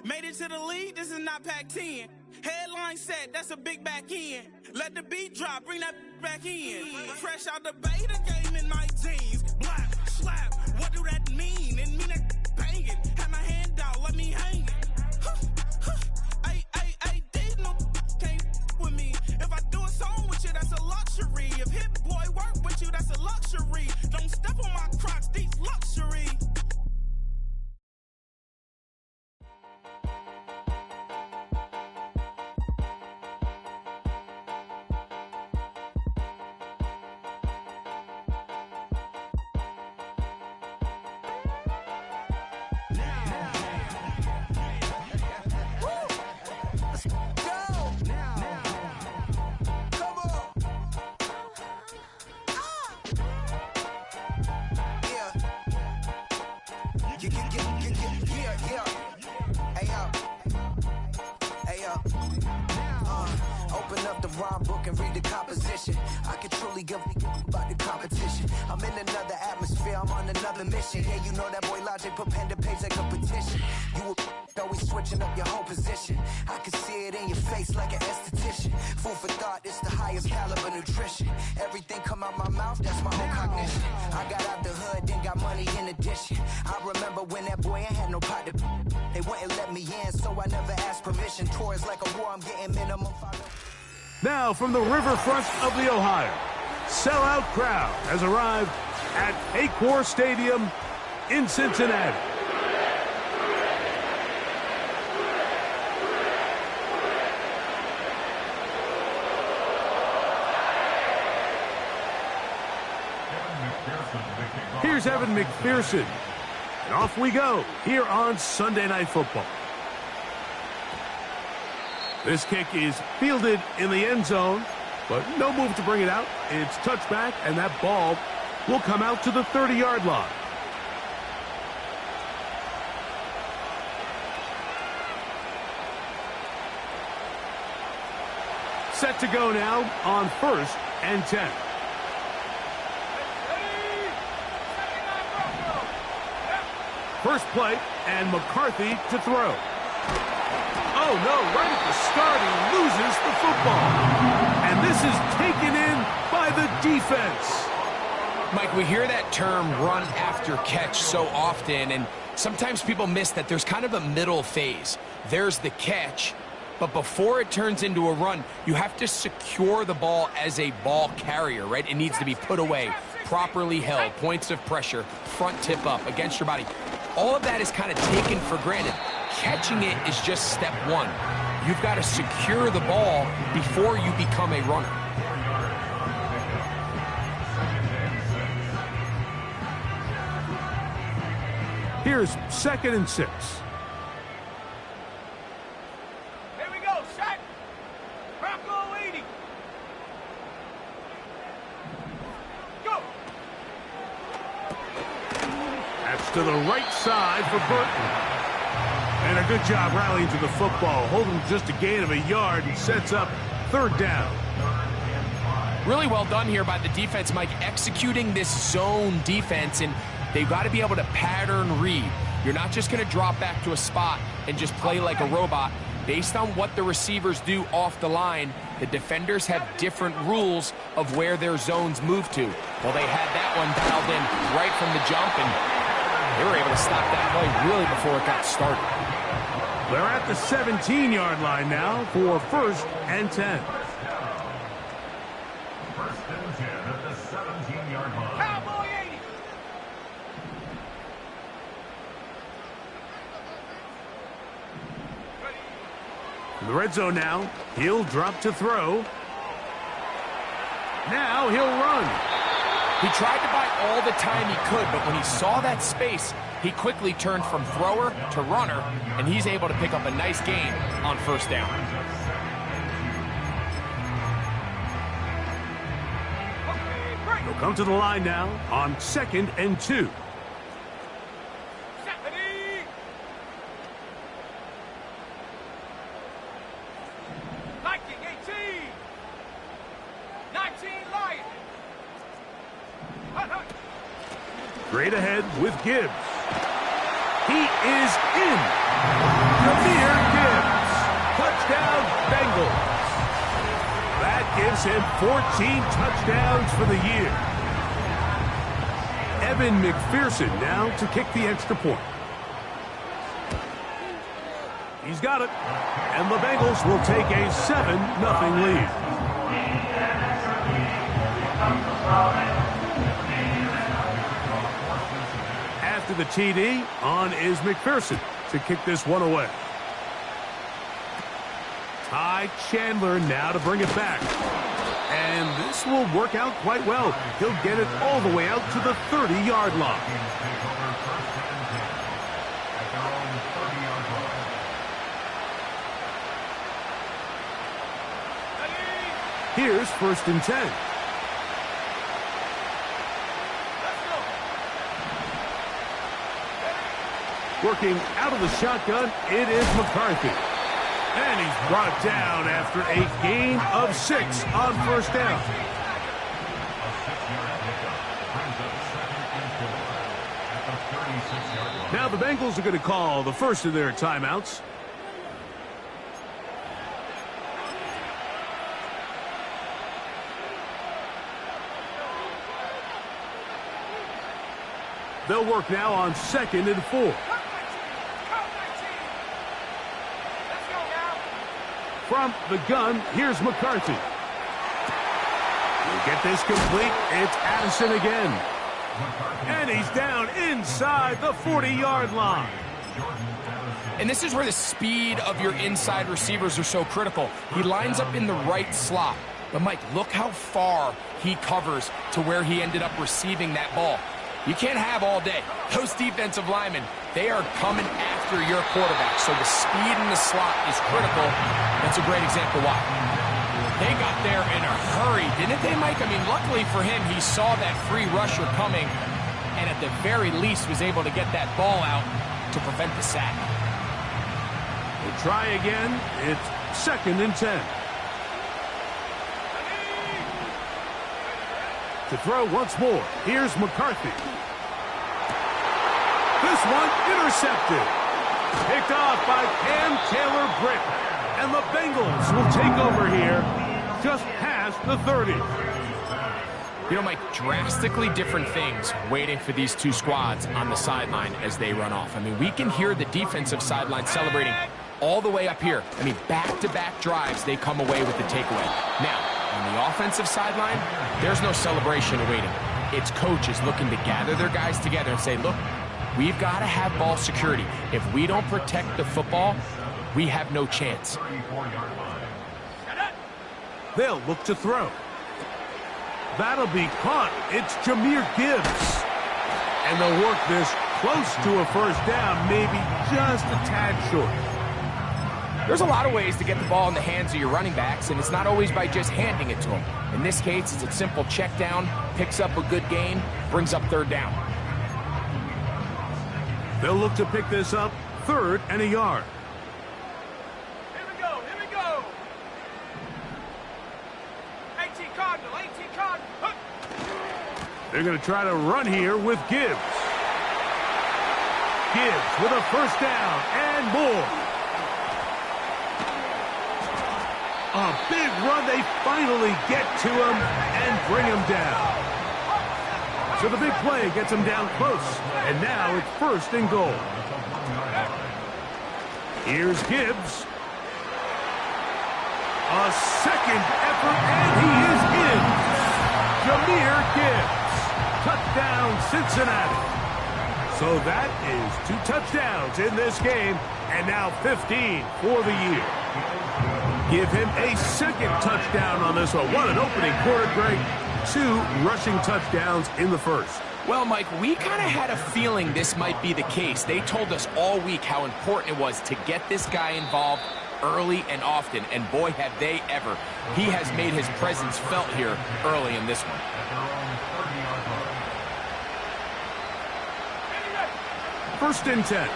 Made it to the league, this is not Pac-10. Headline set, that's a big back end. Let the beat drop, bring that back in. Fresh out the beta game in my jeans. Black, slap, what do that mean? It mean that banging. Have my hand out, let me hang it. These no can't with me. If I do a song with you, that's a luxury. If Hit Boy work with you, that's a luxury. Don't step on my Crocs, these luxury. Open up the rhyme book and read the composition. I can truly give about the competition. I'm in another atmosphere, I'm on another mission. Yeah, you know that boy Logic put pen to page like a petition. You always switching up your whole position. I can see it in your face like an esthetician. Food for thought, it's the highest caliber nutrition. Everything come out my mouth, that's my own cognition. I got out the hood, then got money in addition. I remember when that boy ain't had no pot to. They wouldn't let me in, so I never asked permission. Tours like a war, I'm getting minimum 5. Now from the riverfront of the Ohio, sellout crowd has arrived at Paycor Stadium in Cincinnati. Here's Evan McPherson, and off we go here on Sunday Night Football. This kick is fielded in the end zone, but no move to bring it out. It's touchback, and that ball will come out to the 30-yard line. Set to go now on 1st and 10. First play, and McCarthy to throw. Oh, no, right at the start, he loses the football. And this is taken in by the defense. Mike, we hear that term run after catch so often, and sometimes people miss that there's kind of a middle phase. There's the catch, but before it turns into a run, you have to secure the ball as a ball carrier, right? It needs to be put away, properly held, points of pressure, front tip up against your body. All of that is kind of taken for granted. Catching it is just step one. You've got to secure the ball before you become a runner. Here's 2nd and 6. Here we go, set. Bronco 80. Go. That's to the right side for Burton. And a good job rallying to the football, holding just a gain of a yard, and sets up 3rd down. Really well done here by the defense, Mike, executing this zone defense, and they've got to be able to pattern read. You're not just going to drop back to a spot and just play like a robot. Based on what the receivers do off the line, the defenders have different rules of where their zones move to. Well, they had that one dialed in right from the jump, and they were able to stop that play really before it got started. They're at the 17-yard line now for 1st and 10. 1st and 10 at the 17-yard line. Cowboy 80. In the red zone now, he'll drop to throw. Now he'll run. He tried to buy all the time he could, but when he saw that space, he quickly turned from thrower to runner, and he's able to pick up a nice gain on 1st down. He'll come to the line now on 2nd and 2. Straight ahead with Gibbs. He is in. Jahmyr Gibbs. Touchdown, Bengals. That gives him 14 touchdowns for the year. Evan McPherson now to kick the extra point. He's got it. And the Bengals will take a 7-0 lead. After the TD, on is McPherson to kick this one away. Ty Chandler now to bring it back. And this will work out quite well. He'll get it all the way out to the 30-yard line. Here's 1st and 10. Working out of the shotgun, it is McCarthy. And he's brought down after a gain of 6 on 1st down. Now the Bengals are going to call the first of their timeouts. They'll work now on 2nd and 4. From the gun, here's McCarthy. We'll get this complete. It's Addison again. And he's down inside the 40-yard line. And this is where the speed of your inside receivers are so critical. He lines up in the right slot. But, Mike, look how far he covers to where he ended up receiving that ball. You can't have all day. Those defensive linemen, they are coming after your quarterback. So the speed in the slot is critical. That's a great example why. They got there in a hurry, didn't they, Mike? I mean, luckily for him, he saw that free rusher coming and at the very least was able to get that ball out to prevent the sack. We'll try again. It's 2nd and 10. To throw once more, here's McCarthy. This one intercepted. Picked off by Cam Taylor-Britt. And the Bengals will take over here just past the 30. You know, Mike, drastically different things waiting for these two squads on the sideline as they run off. I mean, we can hear the defensive sideline celebrating all the way up here. I mean, back-to-back drives, they come away with the takeaway. Now, on the offensive sideline, there's no celebration awaiting. It's coaches looking to gather their guys together and say, look, we've got to have ball security. If we don't protect the football, we have no chance. They'll look to throw. That'll be caught. It's Jahmyr Gibbs. And they'll work this close to a 1st down, maybe just a tad short. There's a lot of ways to get the ball in the hands of your running backs, and it's not always by just handing it to them. In this case, it's a simple check down, picks up a good gain, brings up 3rd down. They'll look to pick this up 3rd and a yard. Here we go. 18 Cardinal. They're going to try to run here with Gibbs. Gibbs with a 1st down and more. A big run. They finally get to him and bring him down. So the big play gets him down close. And now it's 1st and goal. Here's Gibbs. A 2nd effort, and he is in. Jahmyr Gibbs. Touchdown, Cincinnati. So that is 2 touchdowns in this game, and now 15 for the year. Give him a 2nd touchdown on this one. What an opening quarter, Greg. 2 rushing touchdowns in the 1st. Well, Mike, we kind of had a feeling this might be the case. They told us all week how important it was to get this guy involved early and often, and boy, have they ever. He has made his presence felt here early in this one. First and 10.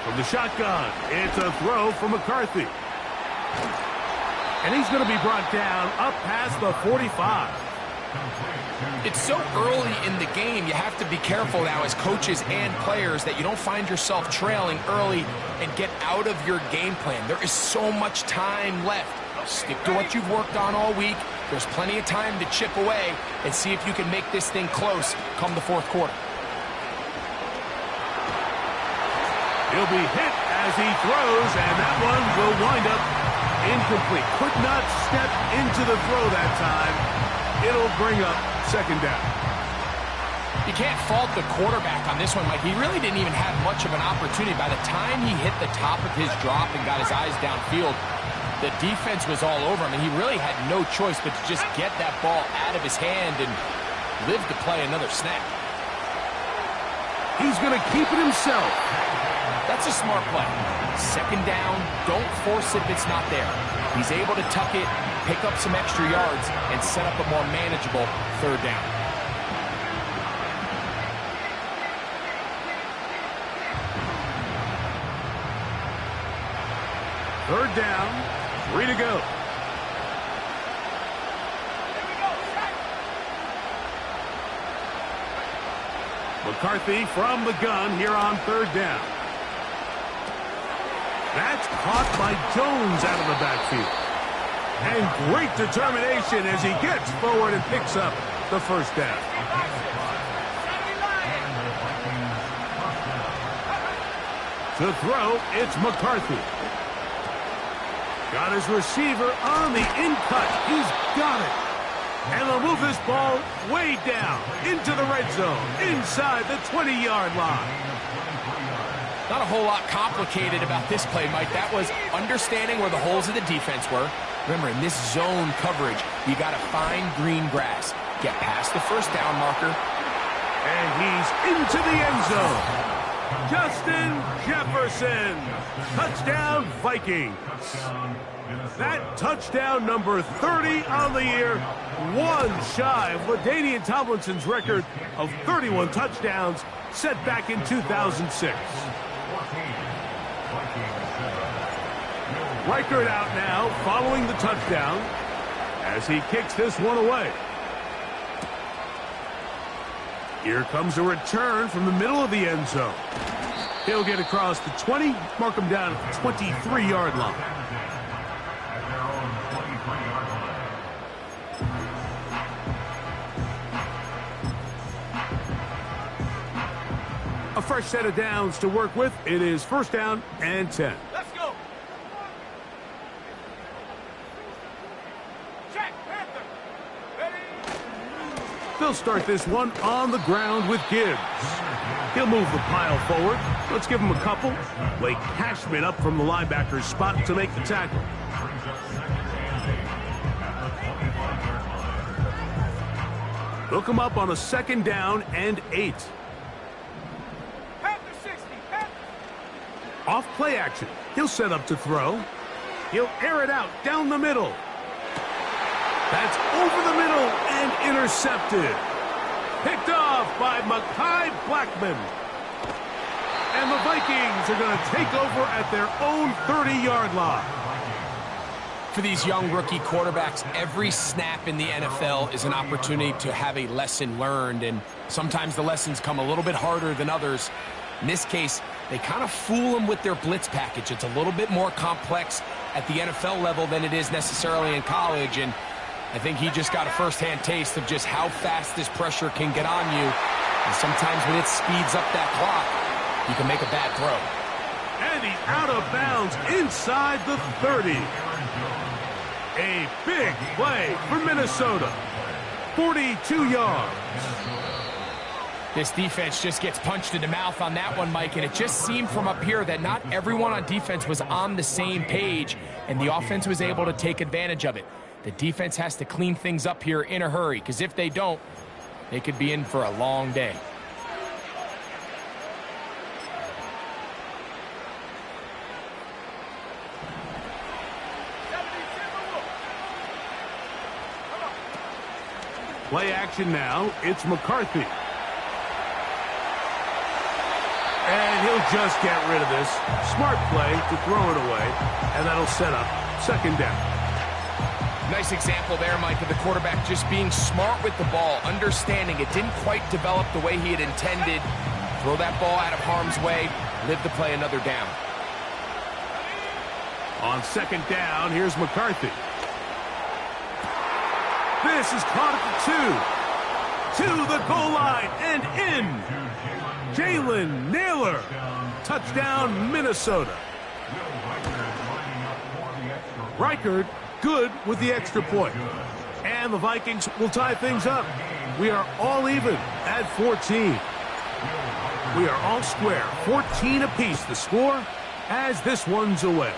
From the shotgun, it's a throw for McCarthy. And he's going to be brought down up past the 45. It's so early in the game, you have to be careful now as coaches and players that you don't find yourself trailing early and get out of your game plan. There is so much time left. Stick to what you've worked on all week. There's plenty of time to chip away and see if you can make this thing close come the fourth quarter. He'll be hit as he throws, and that one will wind up incomplete. Could not step into the throw that time. It'll bring up second down. You can't fault the quarterback on this one, Mike. He really didn't even have much of an opportunity. By the time he hit the top of his drop and got his eyes downfield, the defense was all over him, and he really had no choice but to just get that ball out of his hand and live to play another snap. He's going to keep it himself. That's a smart play. Second down, don't force it if it's not there. He's able to tuck it, pick up some extra yards, and set up a more manageable third down. Third down, 3 to go. McCarthy from the gun here on third down. That's caught by Jones out of the backfield. And great determination as he gets forward and picks up the first down. To throw, it's McCarthy. Got his receiver on the in-cut. He's got it. And they'll move this ball way down into the red zone, inside the 20-yard line. Not a whole lot complicated about this play, Mike. That was understanding where the holes of the defense were. Remember, in this zone coverage, you got to find green grass. Get past the first down marker. And he's into the end zone. Justin Jefferson. Touchdown, Vikings. That touchdown number 30 on the year, one shy of LaDainian Tomlinson's record of 31 touchdowns set back in 2006. Reichert out now following the touchdown as he kicks this one away. Here comes a return from the middle of the end zone. He'll get across the 20, mark him down at the 23-yard line. A fresh set of downs to work with. It is first down and 10. Let's go. Check, Panther. Ready? They'll start this one on the ground with Gibbs. He'll move the pile forward. Let's give him a couple. Blake Cashman up from the linebacker's spot to make the tackle. They'll come up on a second down and 8. Off play action. He'll set up to throw. He'll air it out down the middle. That's over the middle and intercepted. Picked off by Mekhi Blackmon. And the Vikings are going to take over at their own 30-yard line. For these young rookie quarterbacks, every snap in the NFL is an opportunity to have a lesson learned, and sometimes the lessons come a little bit harder than others. In this case, they kind of fool them with their blitz package. It's a little bit more complex at the NFL level than it is necessarily in college, and I think he just got a first-hand taste of just how fast this pressure can get on you. And sometimes when it speeds up that clock, you can make a bad throw. And he's out of bounds inside the 30. A big play for Minnesota. 42 yards. This defense just gets punched in the mouth on that one, Mike, and it just seemed from up here that not everyone on defense was on the same page, and the offense was able to take advantage of it. The defense has to clean things up here in a hurry, because if they don't, they could be in for a long day. Play action now. It's McCarthy. And he'll just get rid of this. Smart play to throw it away, and that'll set up second down. Nice example there, Mike, of the quarterback just being smart with the ball, understanding it didn't quite develop the way he had intended. Throw that ball out of harm's way, live to play another down. On second down, here's McCarthy. This is caught at the 2. To the goal line and in. Jalen Nailor. Touchdown, Minnesota. Reichard good with the extra point. And the Vikings will tie things up. We are all even at 14. We are all square. 14 apiece the score as this one's away.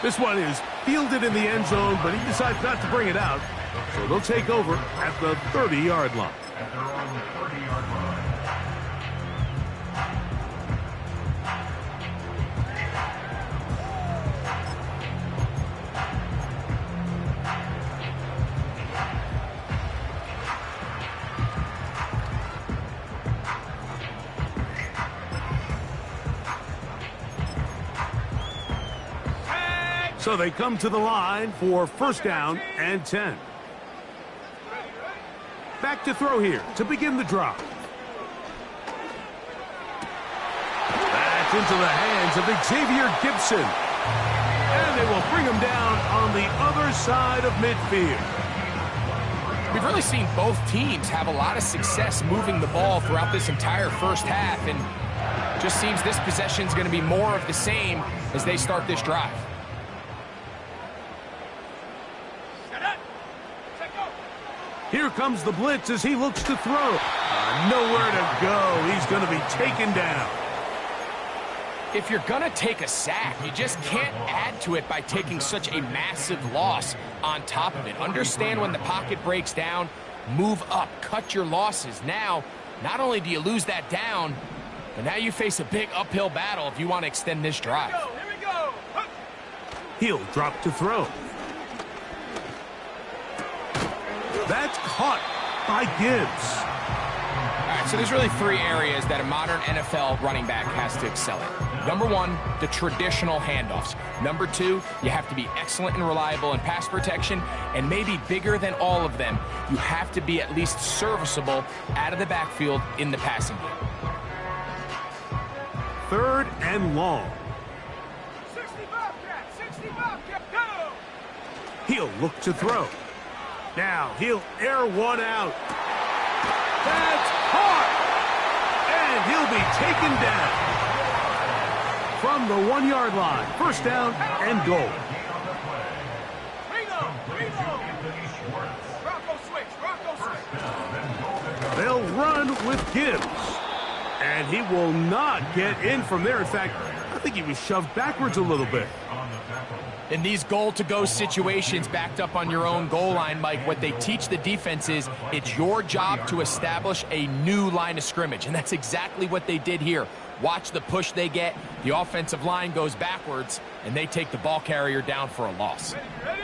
This one is fielded in the end zone, but he decides not to bring it out. So they'll take over at the 30-yard line. At their own 30-yard line. So they come to the line for first down and 10. Back to throw here to begin the drive. That's into the hands of Xavier Gibson. And they will bring him down on the other side of midfield. We've really seen both teams have a lot of success moving the ball throughout this entire first half, and just seems this possession is going to be more of the same as they start this drive. Here comes the blitz as he looks to throw. Nowhere to go. He's going to be taken down. If you're going to take a sack, you just can't add to it by taking such a massive loss on top of it. Understand when the pocket breaks down, move up, cut your losses. Now, not only do you lose that down, but now you face a big uphill battle if you want to extend this drive. Here we go. He'll drop to throw. That's caught by Gibbs. All right, so there's really three areas that a modern NFL running back has to excel in. Number one, the traditional handoffs. Number two, you have to be excellent and reliable in pass protection, and maybe bigger than all of them, you have to be at least serviceable out of the backfield in the passing game. Third and long. 65 cat, go! He'll look to throw. Now he'll air one out. That's caught! And he'll be taken down. From the 1-yard line. First down and goal. They'll run with Gibbs. And he will not get in from there. In fact, I think he was shoved backwards a little bit. In these goal-to-go situations backed up on your own goal line, Mike, what they teach the defense is it's your job to establish a new line of scrimmage, and that's exactly what they did here. Watch the push they get. The offensive line goes backwards, and they take the ball carrier down for a loss. Ready?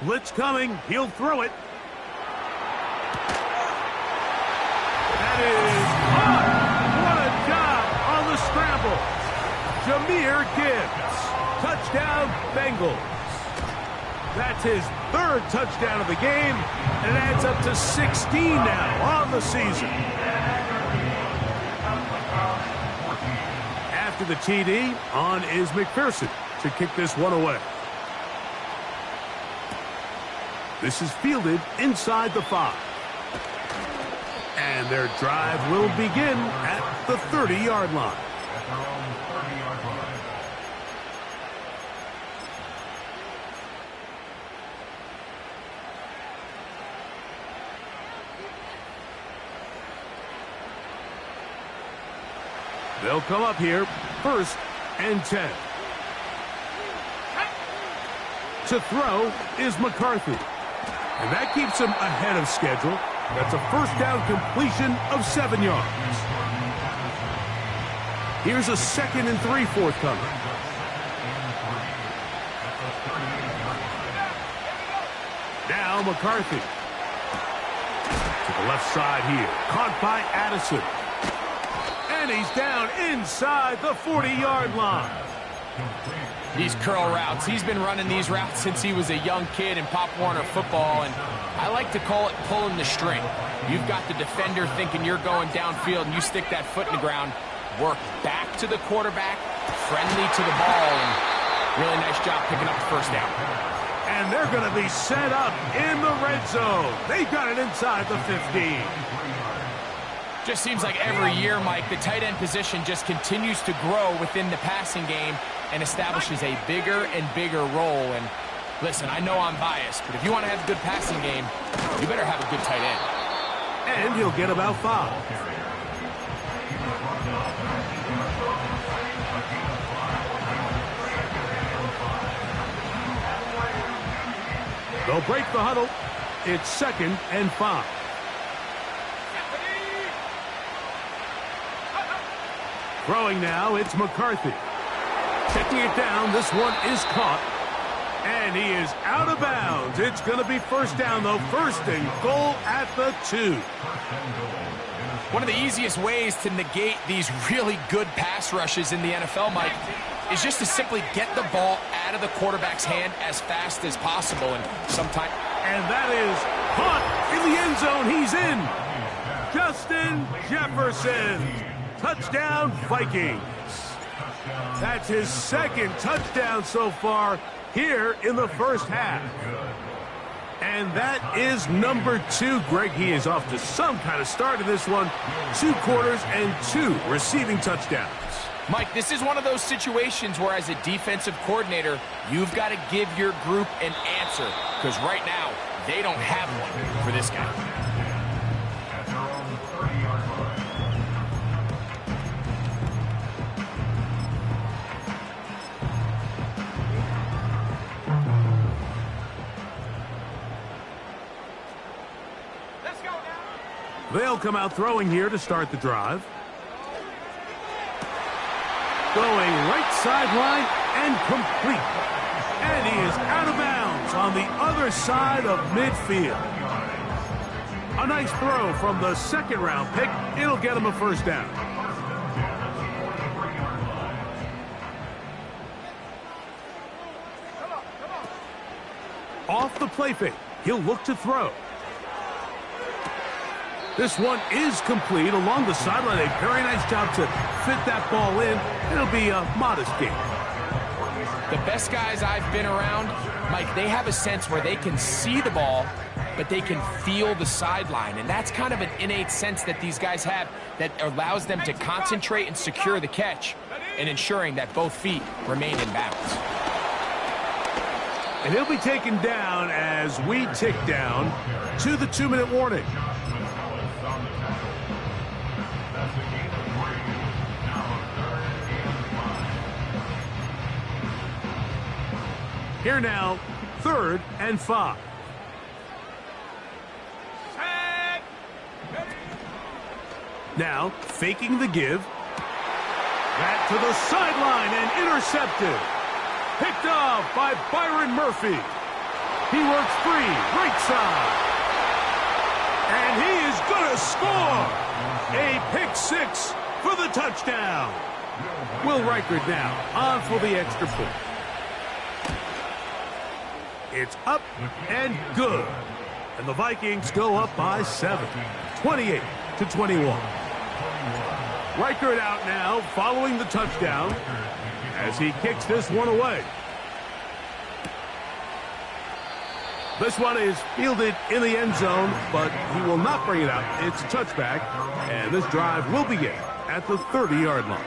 Blitz coming. He'll throw it. That is caught. What a job on the scramble. Jahmyr Gibbs. Touchdown, Bengals. That's his third touchdown of the game, and it adds up to 16 now on the season. After the TD, on is McPherson to kick this one away. This is fielded inside the 5. And their drive will begin at the 30-yard line. At their own 30-yard line. They'll come up here, first and 10. To throw is McCarthy. And that keeps him ahead of schedule. That's a first down completion of 7 yards. Here's a 2nd and 3 forthcoming. Now McCarthy. To the left side here. Caught by Addison. And he's down inside the 40-yard line. These curl routes, he's been running these routes since he was a young kid in Pop Warner football, and I like to call it pulling the string. You've got the defender thinking you're going downfield, and you stick that foot in the ground, work back to the quarterback, friendly to the ball, and really nice job picking up the first down. And they're going to be set up in the red zone. They've got it inside the 15. Just seems like every year, Mike, the tight end position just continues to grow within the passing game and establishes a bigger and bigger role. And listen, I know I'm biased, but if you want to have a good passing game, you better have a good tight end. And he'll get about 5. They'll break the huddle. It's 2nd and 5. Throwing now, it's McCarthy. Taking it down, this one is caught. And he is out of bounds. It's going to be first down, though. 1st and goal at the 2. One of the easiest ways to negate these really good pass rushes in the NFL, Mike, is just to simply get the ball out of the quarterback's hand as fast as possible. And sometimes... And that is caught in the end zone. He's in. Justin Jefferson. Touchdown, Vikings. That's his 2nd touchdown so far here in the first half. And that is number 2. Greg, he is off to some kind of start in this one. 2 quarters and 2 receiving touchdowns. Mike, this is one of those situations where as a defensive coordinator, you've got to give your group an answer. Because right now, they don't have one for this guy. At their own 30-yard line. They'll come out throwing here to start the drive. Going right sideline and complete. And he is out of bounds on the other side of midfield. A nice throw from the 2nd-round pick. It'll get him a first down. Off the play fake. He'll look to throw. This one is complete along the sideline. A very nice job to fit that ball in. It'll be a modest gain. The best guys I've been around, Mike, they have a sense where they can see the ball, but they can feel the sideline. And that's kind of an innate sense that these guys have that allows them to concentrate and secure the catch and ensuring that both feet remain in bounds. And he'll be taken down as we tick down to the 2-minute warning. Here now, 3rd and 5. Now, faking the give. Back to the sideline and intercepted. Picked off by Byron Murphy. He works free, right side. And he is going to score. A pick 6 for the touchdown. Will Reichard now on for the extra point. It's up and good. And the Vikings go up by 7, 28-21. Reichard out now following the touchdown as he kicks this one away. This one is fielded in the end zone, but he will not bring it out. It's a touchback, and this drive will begin at the 30-yard line.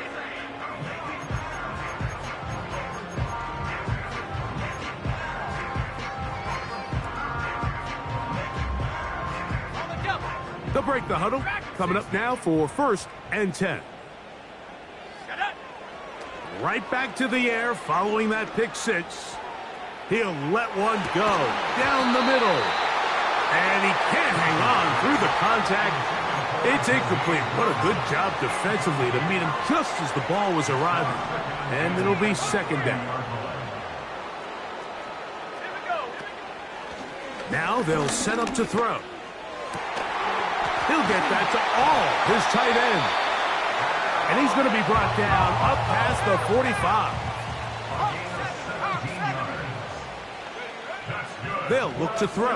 They'll break the huddle. Coming up now for 1st and 10. Right back to the air following that pick 6. He'll let one go down the middle. And he can't hang on through the contact. It's incomplete. What a good job defensively to meet him just as the ball was arriving. And it'll be 2nd down. Now they'll set up to throw. He'll get that to all his tight end. And He's going to be brought down up past the 45. They'll look to throw.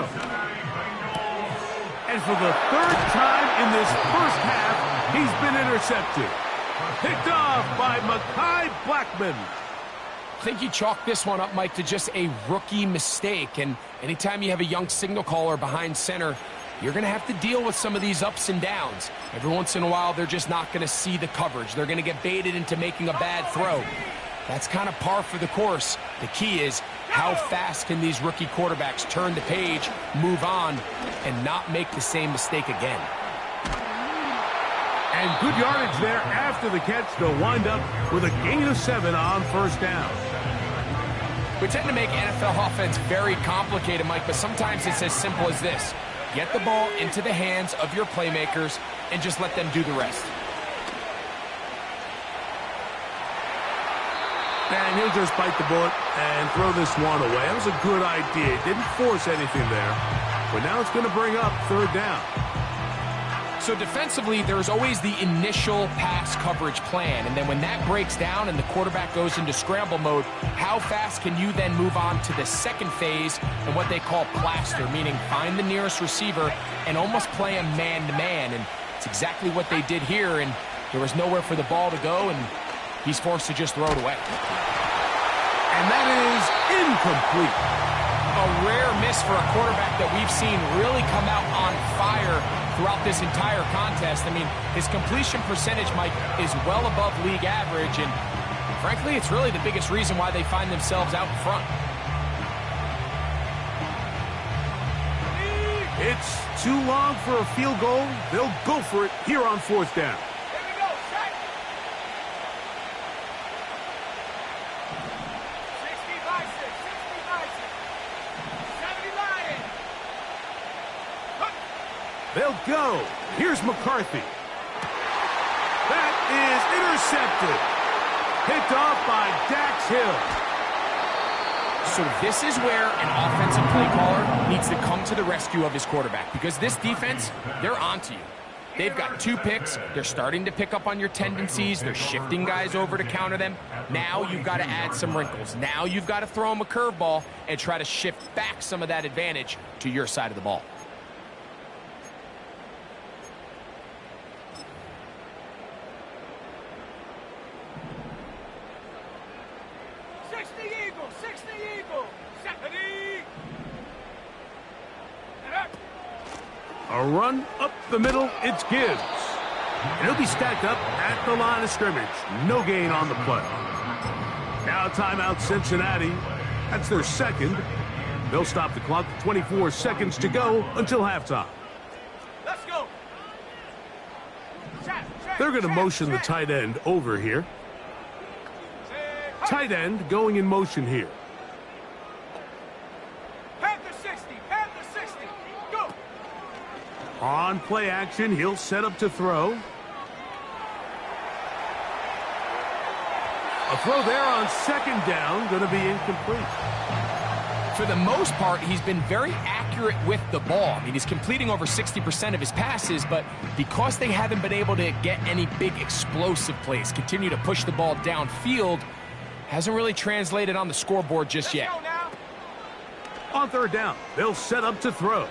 And for the third time in this first half, he's been intercepted. Picked off by Mekhi Blackmon. I think you chalk this one up, Mike, to just a rookie mistake. And anytime you have a young signal caller behind center, you're going to have to deal with some of these ups and downs. Every once in a while, they're just not going to see the coverage. They're going to get baited into making a bad throw. That's kind of par for the course. The key is how fast can these rookie quarterbacks turn the page, move on, and not make the same mistake again. And good yardage there after the catch. They'll wind up with a gain of 7 on first down. We tend to make NFL offense very complicated, Mike, but sometimes it's as simple as this. Get the ball into the hands of your playmakers and just let them do the rest. And he'll just bite the bullet and throw this one away. That was a good idea. Didn't force anything there. But now it's going to bring up third down. So defensively, there's always the initial pass coverage plan. And then when that breaks down and the quarterback goes into scramble mode, how fast can you then move on to the second phase and what they call plaster, meaning find the nearest receiver and almost play a man-to-man. And it's exactly what they did here. And there was nowhere for the ball to go, and he's forced to just throw it away. And that is incomplete. A rare miss for a quarterback that we've seen really come out on fire throughout this entire contest. I mean, his completion percentage, Mike, is well above league average, and frankly, it's really the biggest reason why they find themselves out in front. It's too long for a field goal. They'll go for it here on fourth down. They'll go. Here's McCarthy. That is intercepted. Picked off by Dax Hill. So this is where an offensive play caller needs to come to the rescue of his quarterback, because this defense, they're onto you. They've got 2 picks. They're starting to pick up on your tendencies. They're shifting guys over to counter them. Now you've got to add some wrinkles. Now you've got to throw them a curveball and try to shift back some of that advantage to your side of the ball. A run up the middle, it's Gibbs. And he'll be stacked up at the line of scrimmage. No gain on the play. Now timeout Cincinnati. That's their second. They'll stop the clock. 24 seconds to go until halftime. Let's go. They're going to motion the tight end over here. Tight end going in motion here. On play action, he'll set up to throw. A throw there on second down, going to be incomplete. For the most part, he's been very accurate with the ball. I mean, he's completing over 60% of his passes, but because they haven't been able to get any big explosive plays, continue to push the ball downfield, hasn't really translated on the scoreboard just yet. On third down, they'll set up to throw.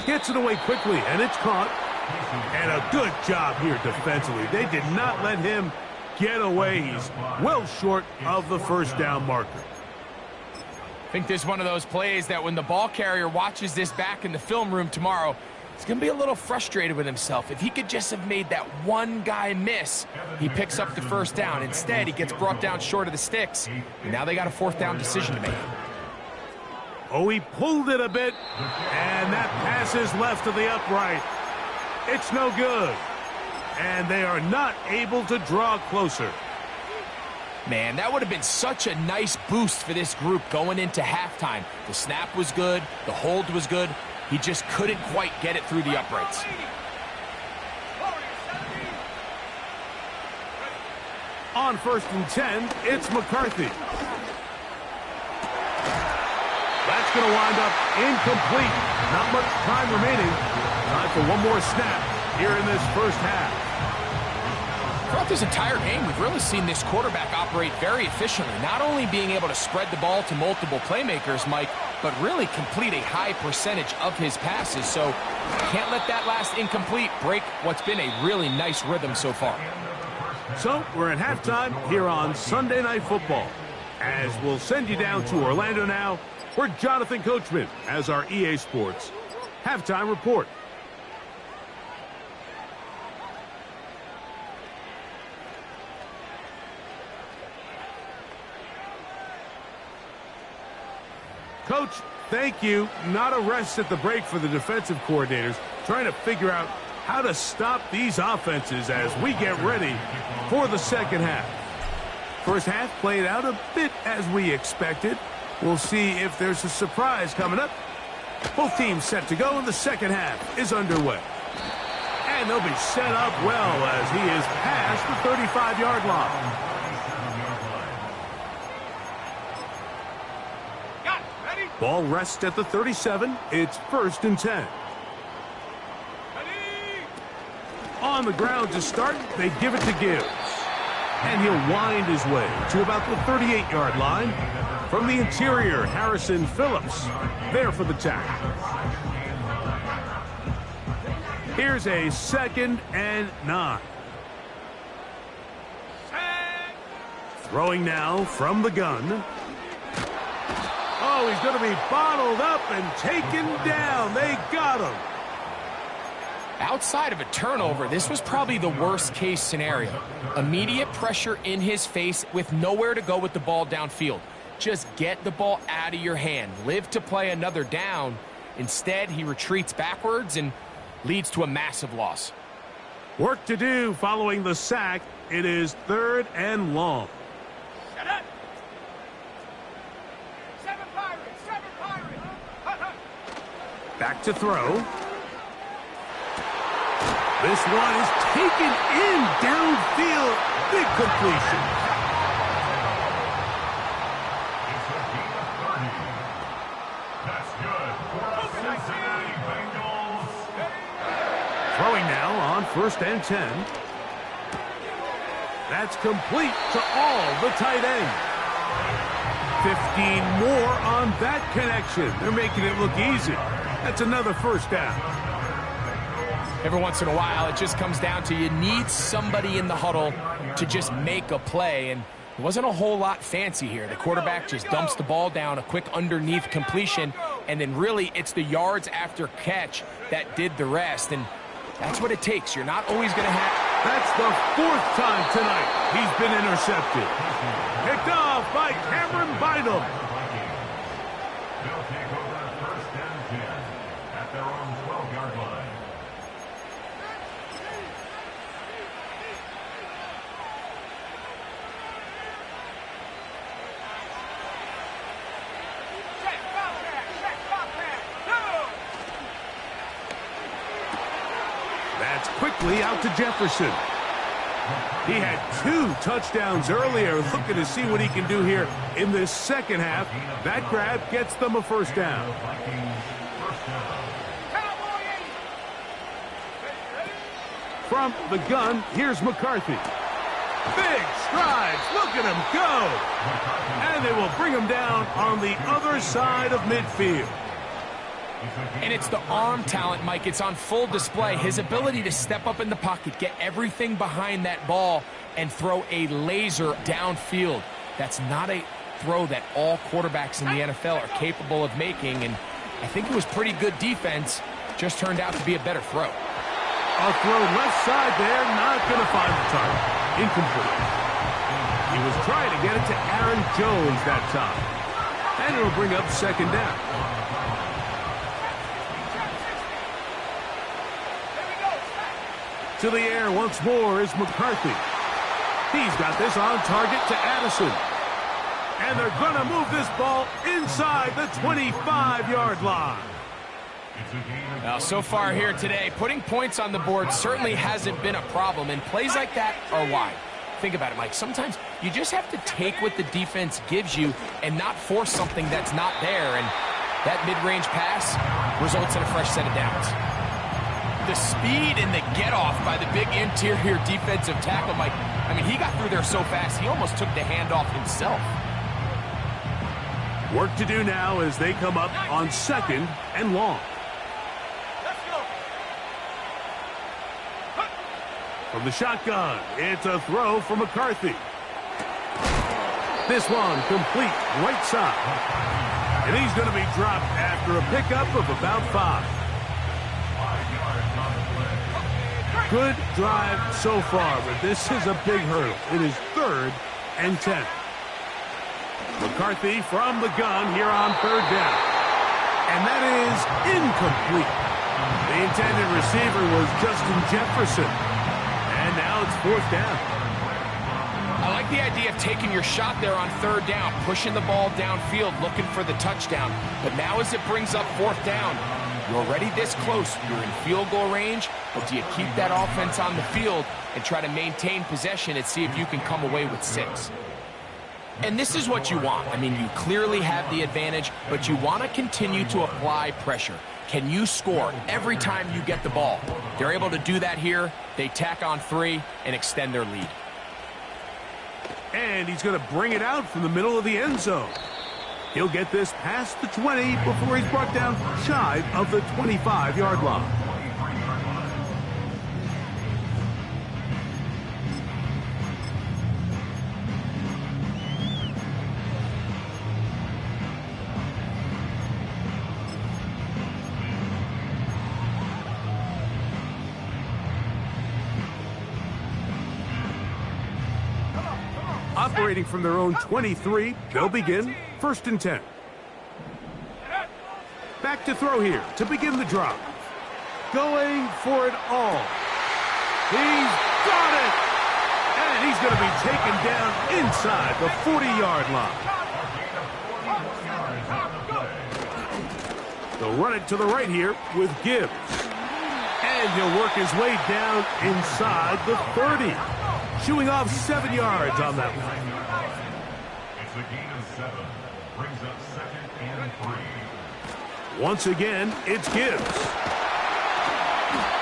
Gets it away quickly, and it's caught. And a good job here defensively. They did not let him get away. He's well short of the first down marker. I think this is one of those plays that when the ball carrier watches this back in the film room tomorrow, he's going to be a little frustrated with himself. If he could just have made that one guy miss, he picks up the first down. Instead, he gets brought down short of the sticks, and now they got a fourth down decision to make. Oh, he pulled it a bit, and that pass is left to the upright. It's no good, and they are not able to draw closer. Man, that would have been such a nice boost for this group going into halftime. The snap was good, the hold was good. He just couldn't quite get it through the uprights. On 1st and 10, it's McCarthy. That's going to wind up incomplete. Not much time remaining. Time for one more snap here in this first half. Throughout this entire game, we've really seen this quarterback operate very efficiently, not only being able to spread the ball to multiple playmakers, Mike, but really complete a high percentage of his passes. So can't let that last incomplete break what's been a really nice rhythm so far. So we're at halftime here on Sunday Night Football. As we'll send you down to Orlando now, where Jonathan Coachman has our EA Sports halftime report. Coach, thank you. Not a rest at the break for the defensive coordinators, trying to figure out how to stop these offenses as we get ready for the second half. First half played out a bit as we expected. We'll see if there's a surprise coming up. Both teams set to go, and the second half is underway. And they'll be set up well as he is past the 35-yard line. Ball rests at the 37. It's 1st and 10. On the ground to start, they give it to Gibbs. And he'll wind his way to about the 38-yard line. From the interior, Harrison Phillips there for the tackle. Here's a 2nd and 9. Throwing now from the gun. Oh, he's going to be bottled up and taken down. They got him. Outside of a turnover, this was probably the worst-case scenario. Immediate pressure in his face with nowhere to go with the ball downfield. Just get the ball out of your hand. Live to play another down. Instead, he retreats backwards and leads to a massive loss. Work to do following the sack. It is 3rd and long. Back to throw. This one is taken in downfield. Big completion. That's good for the Cincinnati Bengals. Throwing now on 1st and 10. That's complete to all the tight end. 15 more on that connection. They're making it look easy. That's another 1st down. Every once in a while, it just comes down to you need somebody in the huddle to just make a play, and it wasn't a whole lot fancy here. The quarterback just dumps the ball down, a quick underneath completion, and then really it's the yards after catch that did the rest, and that's what it takes. You're not always going to have... That's the 4th time tonight he's been intercepted. Picked off by Cameron Bynum. They'll take over 1st and 10 at their own 12-yard line. That's quickly out to Jefferson. He had 2 touchdowns earlier. Looking to see what he can do here in this second half. That grab gets them a 1st down. From the gun, here's McCarthy. Big strides. Look at him go. And they will bring him down on the other side of midfield. And it's the arm talent, Mike. It's on full display. His ability to step up in the pocket, get everything behind that ball, and throw a laser downfield. That's not a throw that all quarterbacks in the NFL are capable of making, and I think it was pretty good defense. Just turned out to be a better throw. A throw left side there, not going to find the target. Incomplete. He was trying to get it to Aaron Jones that time. And it'll bring up 2nd down. To the air once more is McCarthy. He's got this on target to Addison. And they're going to move this ball inside the 25-yard line. Now, so far here today, putting points on the board certainly hasn't been a problem, and plays like that are why. Think about it, Mike. Sometimes you just have to take what the defense gives you and not force something that's not there, and that mid-range pass results in a fresh set of downs. the speed and the get-off by the big interior defensive tackle, Mike. I mean, he got through there so fast, he almost took the handoff himself. Work to do now as they come up on 2nd and long. From the shotgun, it's a throw for McCarthy. This one complete right side. And he's going to be dropped after a pickup of about 5. Good drive so far, but this is a big hurdle. It is 3rd and 10. McCarthy from the gun here on 3rd down. And that is incomplete. The intended receiver was Justin Jefferson. And now it's 4th down. I like the idea of taking your shot there on 3rd down, pushing the ball downfield, looking for the touchdown. But now as it brings up 4th down, you're already this close. You're in field goal range, but do you keep that offense on the field and try to maintain possession and see if you can come away with 6? And this is what you want. I mean, you clearly have the advantage, but you want to continue to apply pressure. Can you score every time you get the ball? They're able to do that here. They tack on 3 and extend their lead. And he's going to bring it out from the middle of the end zone. He'll get this past the 20 before he's brought down shy of the 25-yard line. Operating from their own 23, they'll begin 1st and 10. Back to throw here to begin the drive. Going for it all. He's got it! And he's going to be taken down inside the 40-yard line. They'll run it to the right here with Gibbs. And he'll work his way down inside the 30. Shooing off 7 yards on that one. It's a gain of 7. Brings up 2nd and 3. Once again, it's Gibbs.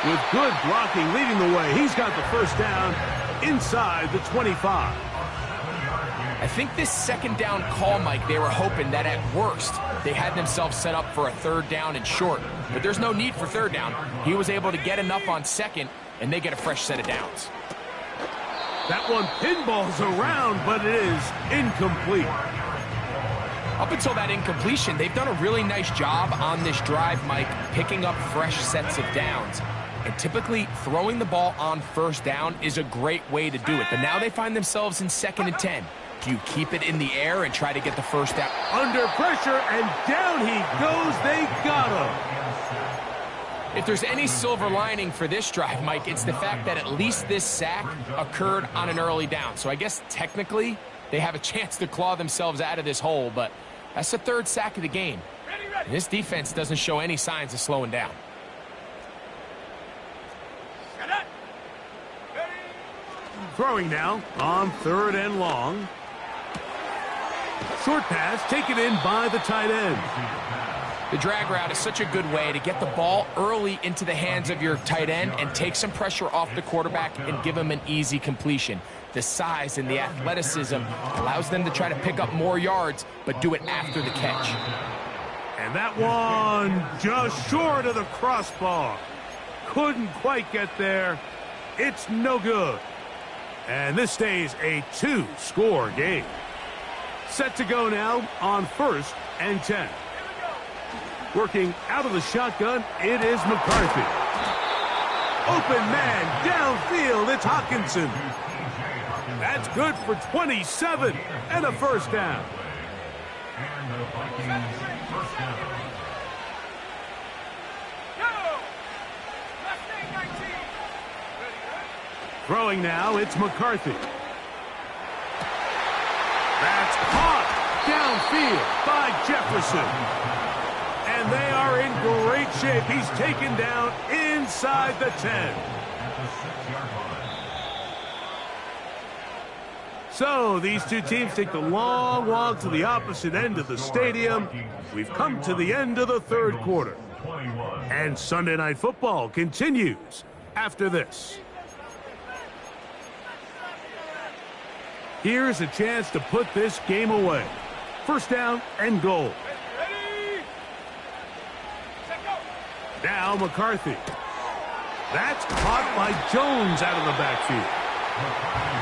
With good blocking leading the way, he's got the 1st down inside the 25. I think this 2nd down call, Mike, they were hoping that at worst they had themselves set up for a 3rd down and short. But there's no need for 3rd down. He was able to get enough on 2nd, and they get a fresh set of downs. That one pinballs around, but it is incomplete. Up until that incompletion, they've done a really nice job on this drive, Mike, picking up fresh sets of downs. And typically, throwing the ball on 1st down is a great way to do it. But now they find themselves in 2nd and 10. Do you keep it in the air and try to get the 1st down? Under pressure, and down he goes. They got him. If there's any silver lining for this drive, Mike, it's the fact that at least this sack occurred on an early down. So I guess technically they have a chance to claw themselves out of this hole, but that's the 3rd sack of the game. And this defense doesn't show any signs of slowing down. Throwing now on 3rd and long. Short pass taken in by the tight end. The drag route is such a good way to get the ball early into the hands of your tight end and take some pressure off the quarterback and give him an easy completion. The size and the athleticism allows them to try to pick up more yards, but do it after the catch. And that one just short of the crossbar. Couldn't quite get there. It's no good. And this stays a 2-score game. Set to go now on 1st and 10. Working out of the shotgun, it is McCarthy. Open man downfield, it's Hockenson. That's good for 27 and a 1st down. And the Vikings 1st down. Throwing now, it's McCarthy. That's caught downfield by Jefferson. And they are in great shape. He's taken down inside the 10. So these two teams take the long walk to the opposite end of the stadium. We've come to the end of the 3rd quarter. 21. And Sunday Night Football continues after this. Here's a chance to put this game away. First down and goal. Now McCarthy. That's caught by Jones out of the backfield.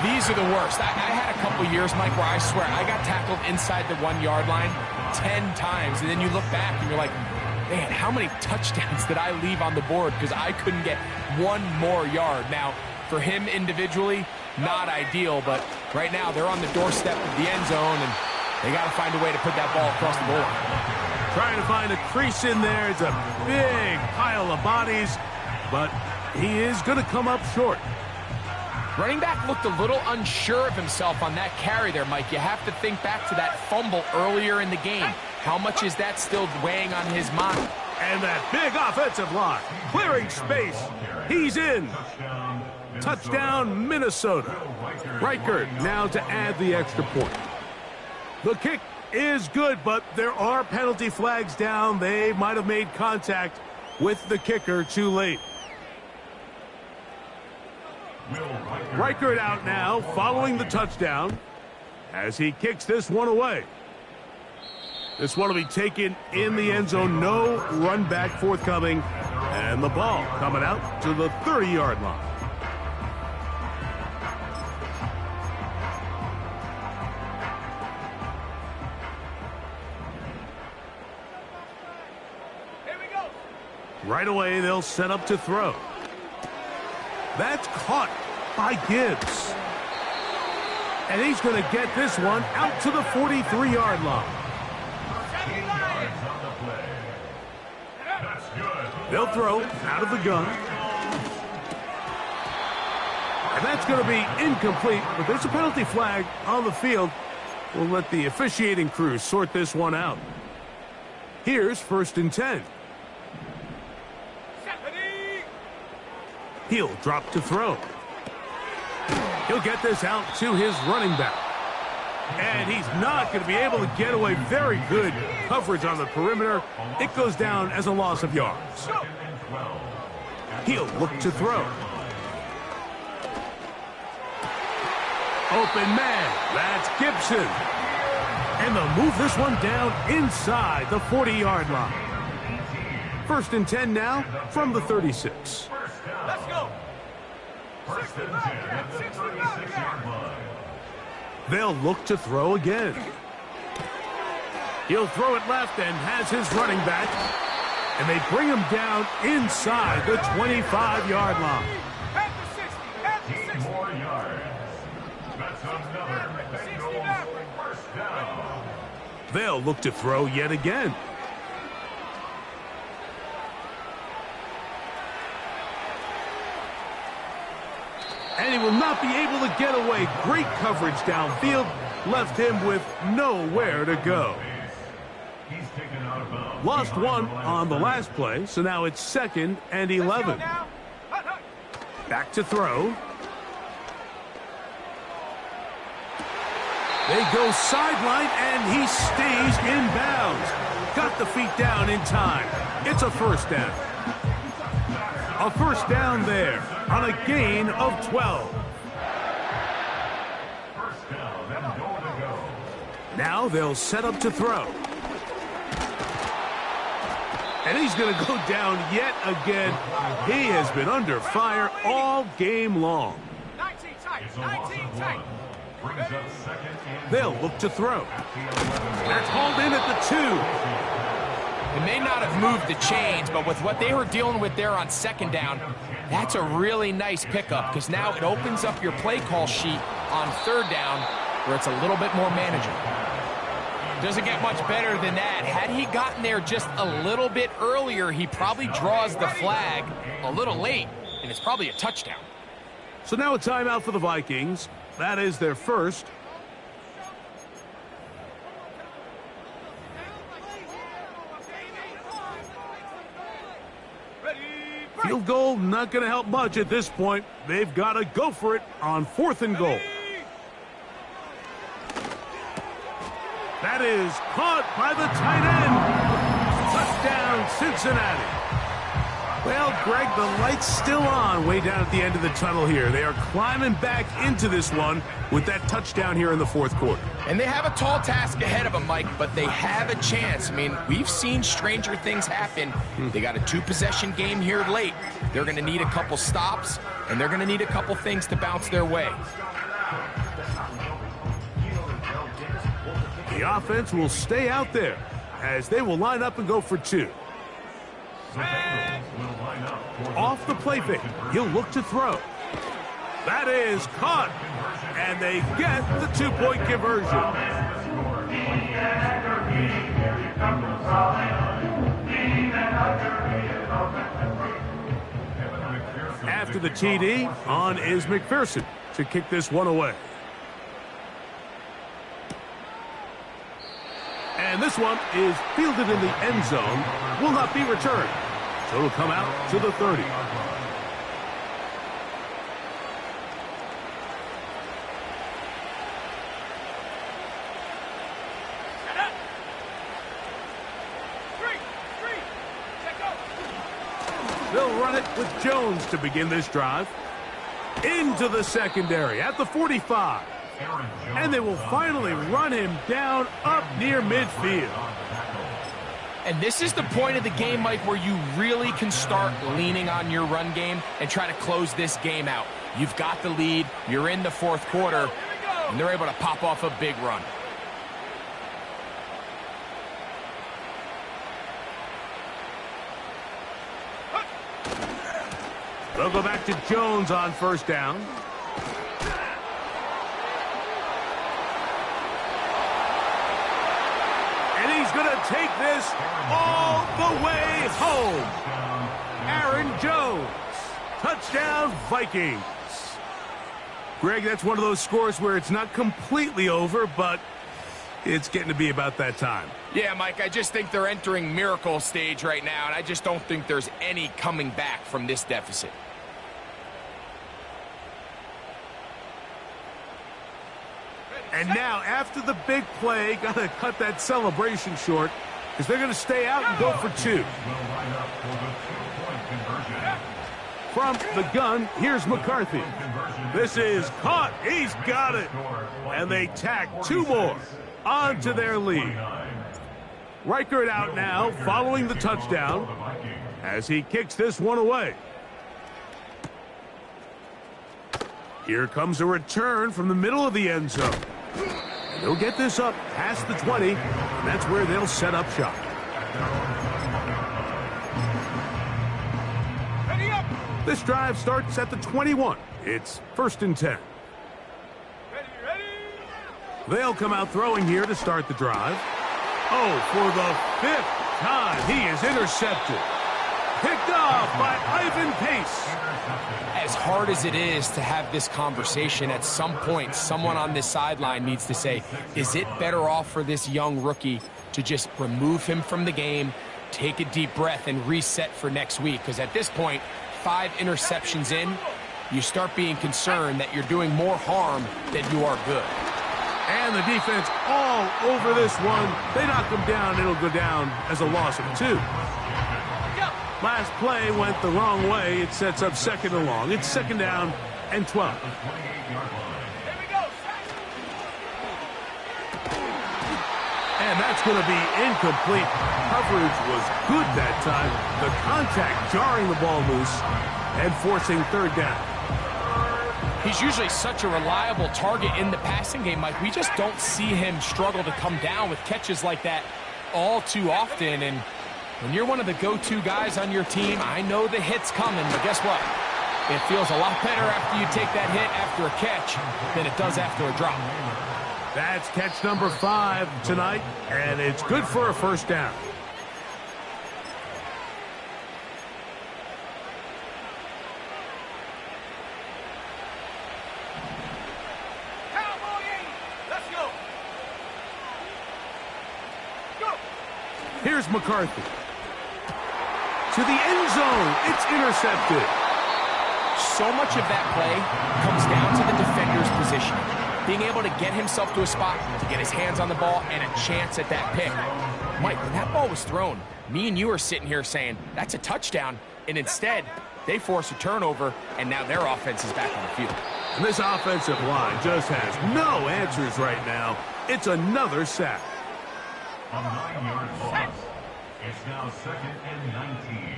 These are the worst. I had a couple years, Mike, where I swear I got tackled inside the 1 yard line 10 times. And then you look back and you're like, man, how many touchdowns did I leave on the board because I couldn't get one more yard? Now, for him individually, not ideal, but right now they're on the doorstep of the end zone, and they got to find a way to put that ball across the goal line. Trying to find a crease in there. It's a big pile of bodies, but he is going to come up short. Running back looked a little unsure of himself on that carry there, Mike. You have to think back to that fumble earlier in the game. How much is that still weighing on his mind? And that big offensive line, clearing space. He's in. Touchdown, Minnesota. Reichert now to add the extra point. The kick is good, but there are penalty flags down. They might have made contact with the kicker too late. Reichert out now following the touchdown as he kicks this one away. This one will be taken in the end zone. No run back forthcoming. And the ball coming out to the 30-yard line. Right away, they'll set up to throw. That's caught by Gibbs. And he's going to get this one out to the 43-yard line. They'll throw out of the gun. And that's going to be incomplete, but there's a penalty flag on the field. We'll let the officiating crew sort this one out. Here's 1st and 10. He'll drop to throw. He'll get this out to his running back. And he's not going to be able to get away. Very good coverage on the perimeter. It goes down as a loss of yards. He'll look to throw. Open man. That's Gibson. And they'll move this one down inside the 40-yard line. 1st and 10 now from the 36. Let's go. 1st and 10 at the 36-yard line. They'll look to throw again. He'll throw it left and has his running back. And they bring him down inside the 25-yard line. At the 60. 8 more yards. That's another Bengals 1st down. They'll look to throw yet again. And he will not be able to get away. Great coverage downfield. Left him with nowhere to go. He's taken out of bounds. Lost one on the last play, so now it's 2nd and 11. Back to throw. They go sideline, and he stays in bounds. Got the feet down in time. It's a 1st down. A 1st down there on a gain of 12. 1st down and goal to go. Now they'll set up to throw. And he's going to go down yet again. He has been under fire all game long. 19 tight. It's a loss 19 of tight. 1. Brings up 2nd and They'll look to throw. That's hauled in at the 2. It may not have moved the chains, but with what they were dealing with there on 2nd down, that's a really nice pickup because now it opens up your play call sheet on 3rd down where it's a little bit more manageable. Doesn't get much better than that. Had he gotten there just a little bit earlier, he probably draws the flag a little late, and it's probably a touchdown. So now a timeout for the Vikings. That is their first. Field goal not going to help much at this point. They've got to go for it on 4th and goal. That is caught by the tight end. Touchdown, Cincinnati. Well, Greg, the light's still on way down at the end of the tunnel here. They are climbing back into this one with that touchdown here in the fourth quarter. And they have a tall task ahead of them, Mike, but they have a chance. I mean, we've seen stranger things happen. They got a 2-possession game here late. They're going to need a couple stops, and they're going to need a couple things to bounce their way. The offense will stay out there as they will line up and go for 2. Off the play fake, he'll look to throw. That is caught, and they get the 2-point conversion. After the TD, on is McPherson to kick this one away. And this one is fielded in the end zone, will not be returned. So it'll come out to the 30. They'll run it with Jones to begin this drive. Into the secondary at the 45. And they will finally run him down up near midfield. And this is the point of the game, Mike, where you really can start leaning on your run game and try to close this game out. You've got the lead, you're in the fourth quarter, and they're able to pop off a big run. They'll go back to Jones on first down. And he's going to take this all the way home. Aaron Jones. Touchdown, Vikings. Greg, that's one of those scores where it's not completely over, but it's getting to be about that time. Yeah, Mike, I just think they're entering miracle stage right now, and I just don't think there's any coming back from this deficit. And now, after the big play, got to cut that celebration short because they're going to stay out and go for 2. From the gun, here's McCarthy. This is caught. He's got it. And they tack 2 more onto their lead. Reichert out now, following the touchdown, as he kicks this one away. Here comes a return from the middle of the end zone. And they'll get this up past the 20, and that's where they'll set up shop. This drive starts at the 21. It's 1st and 10. They'll come out throwing here to start the drive. Oh, for the 5th time, he is intercepted. Picked off by Ivan Pace. As hard as it is to have this conversation, at some point, someone on this sideline needs to say, is it better off for this young rookie to just remove him from the game, take a deep breath, and reset for next week? Because at this point, 5 interceptions in, you start being concerned that you're doing more harm than you are good. And the defense all over this one. They knock him down. It'll go down as a loss of 2. Last play went the wrong way. It sets up 2nd and long. It's 2nd down and 12. And that's going to be incomplete. Coverage was good that time. The contact jarring the ball loose and forcing 3rd down. He's usually such a reliable target in the passing game, Mike. We just don't see him struggle to come down with catches like that all too often. And when you're one of the go-to guys on your team, I know the hit's coming, but guess what? It feels a lot better after you take that hit after a catch than it does after a drop. That's catch number 5 tonight, and it's good for a 1st down. Here's McCarthy. To the end zone. It's intercepted. So much of that play comes down to the defender's position. Being able to get himself to a spot, to get his hands on the ball, and a chance at that pick. Mike, when that ball was thrown, me and you are sitting here saying, that's a touchdown. And instead, they force a turnover, and now their offense is back on the field. And this offensive line just has no answers right now. It's another sack. A 9-yard loss. It's now 2nd and 19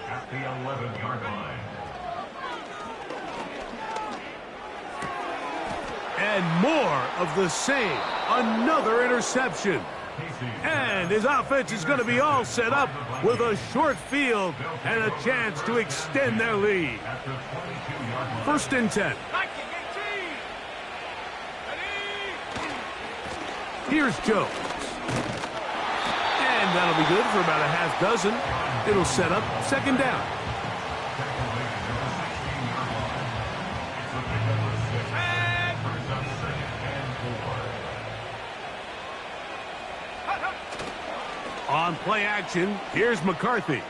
at the 11-yard line. And more of the same. Another interception. And his offense is going to be all set up with a short field and a chance to extend their lead. 1st and 10. Here's Jones. And that'll be good for about a half dozen. It'll set up 2nd down. On play action, here's McCarthy.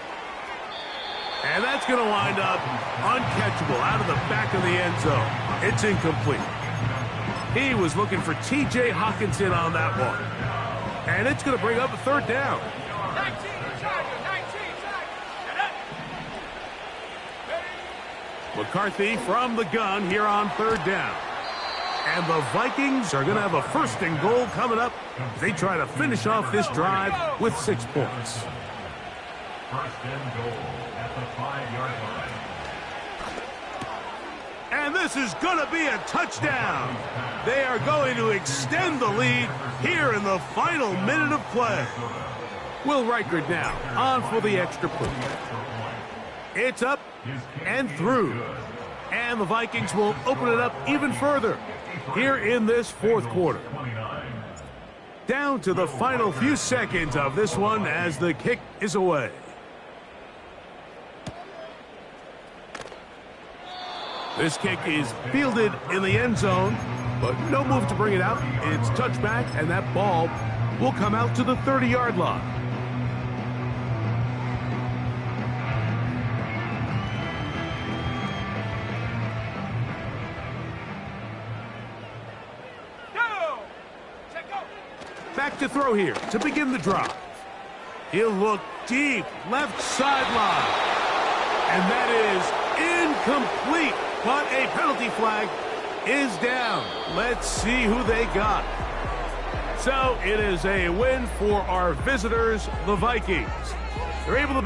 And that's going to wind up uncatchable out of the back of the end zone. It's incomplete. He was looking for T.J. Hockenson on that one. And it's going to bring up a 3rd down. McCarthy from the gun here on 3rd down. And the Vikings are going to have a 1st and goal coming up as they try to finish off this drive with 6 points. 1st and goal at the 5-yard line. And this is going to be a touchdown. They are going to extend the lead here in the final minute of play. Will Reichard now on for the extra point. It's up and through. And the Vikings will open it up even further here in this 4th quarter. Down to the final few seconds of this one as the kick is away. This kick is fielded in the end zone, but no move to bring it out. It's touchback, and that ball will come out to the 30-yard line. Back to throw here to begin the drive. He'll look deep, left sideline. And that is incomplete, but a penalty flag is down. Let's see who they got. So it is a win for our visitors, the Vikings. They're able to